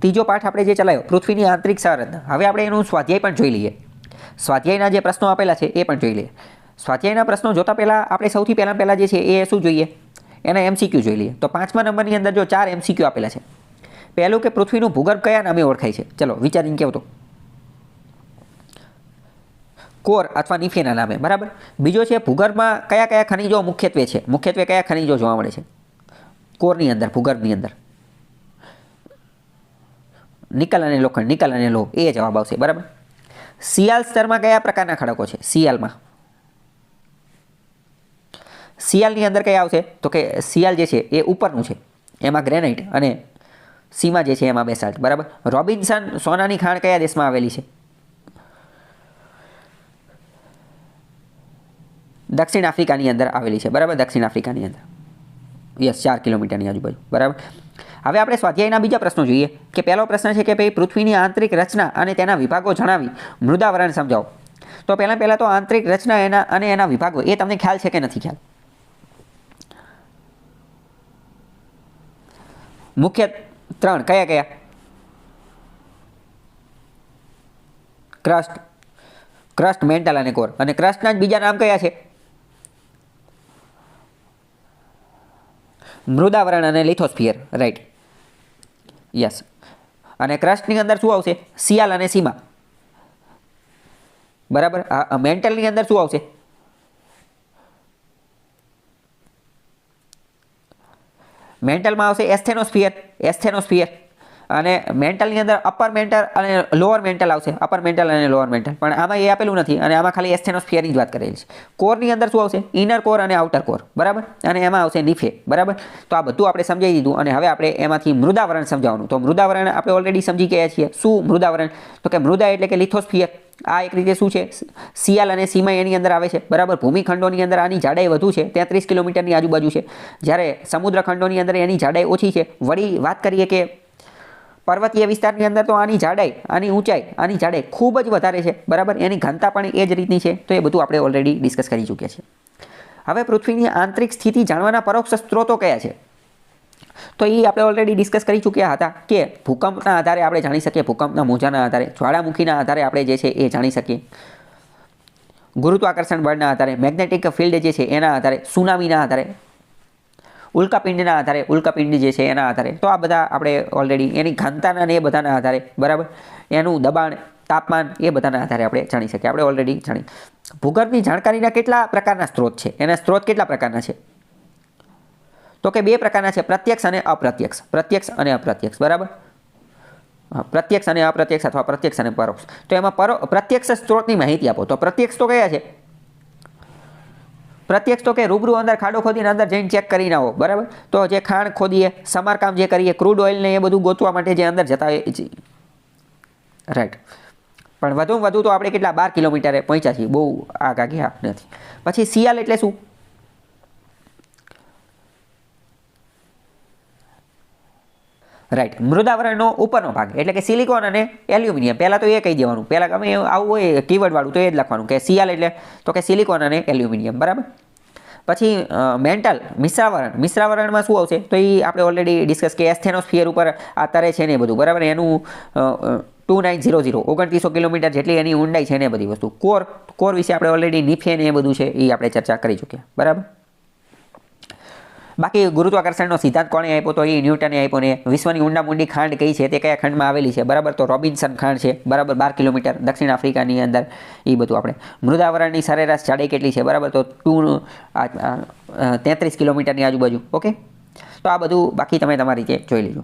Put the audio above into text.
ત્રીજો પાઠ આપણે જે ચલાવ્યો પૃથ્વીની આંતરિક સંરચના, હવે આપણે એનું સ્વાધ્યાય પણ જોઈ લઈએ. સ્વાધ્યાયના જે પ્રશ્નો આપેલા છે એ પણ જોઈ લઈએ. સ્વાધ્યાયના પ્રશ્નો જોતા પહેલાં આપણે સૌથી પહેલાં જે છે એ શું જોઈએ, એના MCQ જોઈ લઈએ. તો 5મા નંબરની અંદર જો 4 MCQ આપેલા છે. પહેલું કે પૃથ્વીનું ભૂગર્ભ કયા નામે ઓળખાય છે? ચલો વિચારીને કહેવો તો. કોર અથવા નિફેના નામે, બરાબર. બીજો છે ભૂગર્ભમાં કયા કયા ખનિજો મુખ્યત્વે છે? મુખ્યત્વે કયા ખનિજો જોવા મળે છે કોરની અંદર, ભૂગર્ભની અંદર? નિકલ અને લોખંડ, નિકલ અને લોહ, એ જવાબ આવશે, બરાબર. સિયાલ સ્તરમાં કયા પ્રકારના ખડકો છે? સિયાલમાં, સિયાલની અંદર કયા આવશે? તો કે સિયાલ જે છે એ ઉપરનું છે, એમાં ગ્રેનાઇટ, અને સીમા જે છે એમાં બેસાલ્ટ, બરાબર. રોબિન્સન સોનાની ખાણ કયા દેશમાં આવેલી છે? દક્ષિણ આફ્રિકાની અંદર આવેલી છે, બરાબર. દક્ષિણ આફ્રિકાની અંદર, યસ, 4 કિલોમીટરની આજુબાજુ, બરાબર. હવે આપણે સ્વાધ્યાયના બીજા પ્રશ્નો જોઈએ. કે પહેલો પ્રશ્ન છે કે ભાઈ પૃથ્વીની આંતરિક રચના અને તેના વિભાગો જણાવી મૃદાવરણ સમજાવો. તો પહેલાં તો આંતરિક રચના એના વિભાગો એ તમને ખ્યાલ છે કે નથી ખ્યાલ? મુખ્ય 3 કયા કયા? ક્રસ્ટ, મેન્ટલ અને કોર. અને ક્રસ્ટના જ બીજા નામ કયા છે? મૃદાવરણ અને લિથોસ્ફિયર, રાઈટ, યસ. અને ક્રસ્ટની અંદર શું આવશે? સિયાલ અને સીમા, બરાબર. મેન્ટલની અંદર શું આવશે? મેન્ટલમાં આવશે એસ્થેનોસ્ફિયર. અને મેન્ટલની અંદર અપર મેન્ટલ અને લોઅર મેન્ટલ આવશે, અપર મેન્ટલ અને લોઅર મેન્ટલ. પણ આમાં એ આપેલું નથી, અને આમાં ખાલી એસ્થેનોસ્ફિયરની જ વાત કરેલી છે. કોરની અંદર શું આવશે? ઇનર કોર અને આઉટર કોર, બરાબર. અને એમાં આવશે નિફે, બરાબર. તો આ બધું આપણે સમજાવી દીધું, અને હવે આપણે એમાંથી મૃદાવરણ સમજાવવાનું. તો મૃદાવરણ આપણે ઓલરેડી સમજી ગયા છીએ. શું મૃદાવરણ? તો કે મૃદા એટલે કે લિથોસ્ફિયર. આ એક રીતે શું છે? સિયાલ અને સીમા એની અંદર આવે છે, બરાબર. ભૂમિખંડોની અંદર આની જાડાઈ વધુ છે, 33 કિલોમીટરની આજુબાજુ છે, જ્યારે સમુદ્ર ખંડોની અંદર એની જાડાઈ ઓછી છે. વળી વાત કરીએ કે પર્વતીય વિસ્તારની અંદર તો આની જાડાઈ, આની ઊંચાઈ, આની જાડાઈ ખૂબ જ વધારે છે, બરાબર. એની ઘનતા પણ એ જ રીતની છે. તો એ બધું આપણે ઓલરેડી ડિસ્કસ કરી ચૂક્યા છીએ. હવે પૃથ્વીની આંતરિક સ્થિતિ જાણવાના પરોક્ષ સ્ત્રોતો કયા છે? તો એ આપણે ઓલરેડી ડિસ્કસ કરી ચૂક્યા હતા કે ભૂકંપના આધારે આપણે જાણી શકીએ, ભૂકંપના મોજાના આધારે, જ્વાળામુખીના આધારે આપણે જે છે એ જાણી શકીએ, ગુરુત્વાકર્ષણ બળના આધારે, મેગ્નેટિક ફિલ્ડ જે છે એના આધારે, સુનામીના આધારે, ઉલ્કાપિંડના આધારે, ઉલ્કાપિંડ જે છે એના આધારે. તો આ બધા આપણે ઓલરેડી એની ઘનતાના ને એ બધાના આધારે, બરાબર, એનું દબાણ, તાપમાન, એ બધાના આધારે આપણે જાણી શકીએ. આપણે ઓલરેડી જાણી. ભૂગર્ભની જાણકારીના કેટલા પ્રકારના સ્ત્રોત છે? એના સ્ત્રોત કેટલા પ્રકારના છે? તો કે 2 પ્રકારના છે, પ્રત્યક્ષ અને અપ્રત્યક્ષ. પ્રત્યક્ષ અને અપ્રત્યક્ષ, બરાબર. પ્રત્યક્ષ અને અપ્રત્યક્ષ, અથવા પ્રત્યક્ષ અને પરોક્ષ. તો એમાં પ્રત્યક્ષ સ્ત્રોતની માહિતી આપો. તો પ્રત્યક્ષ તો કયા છે? પ્રત્યક્ષ તો કે રૂબરૂ અંદર ખાડો ખોદીને અંદર જઈને ચેક કરીને આવો, બરાબર. તો જે ખાણ ખોદીએ, સમારકામ જે કરીએ, ક્રૂડ ઓઇલને એ બધું ગોતવા માટે જે અંદર જતા હોય, રાઈટ. પણ વધુ તો આપણે કેટલા 12 કિલોમીટરે પહોંચ્યા છીએ, બહુ આગા ગયા નથી. પછી સિયાલ એટલે શું? રાઈટ, મૃદાવરણનો ઉપરનો ભાગ એટલે કે સિલિકોન અને એલ્યુમિનિયમ. પહેલાં તો એ કહી દેવાનું, પહેલાં ગમે આવું હોય કીવર્ડવાળું તો એ જ લખવાનું કે સિયાલ એટલે તો કે સિલિકોન અને એલ્યુમિનિયમ, બરાબર. પછી મેન્ટલ, મિશ્રાવરણમાં શું આવશે? તો એ આપણે ઓલરેડી ડિસ્કસ કે એસ્થેનોસ્ફિયર ઉપર આ તરે છે ને એ બધું, બરાબર. એનું 2900 2900 કિલોમીટર જેટલી એની ઊંડાઈ છે ને એ બધી વસ્તુ. કોર વિશે આપણે ઓલરેડી નિફે ને એ બધું છે એ આપણે ચર્ચા કરી ચૂક્યા, બરાબર. બાકી ગુરુત્વાકર્ષણનો સિદ્ધાંત કોણે આપ્યો? તો એ ન્યૂટને આપ્યો. ને વિશ્વની ઊંડી ખાંડ કઈ છે, તે કયા ખંડમાં આવેલી છે, બરાબર. તો રોબિન્સન ખાંડ છે, બરાબર, 12 કિલોમીટર દક્ષિણ આફ્રિકાની અંદર. એ બધું આપણે. મૃદાવરણની સરેરાશ જાડાઈ કેટલી છે, બરાબર. તો 33 કિલોમીટરની આજુબાજુ, ઓકે. તો આ બધું બાકી તમે તમારી રીતે જોઈ લેજો.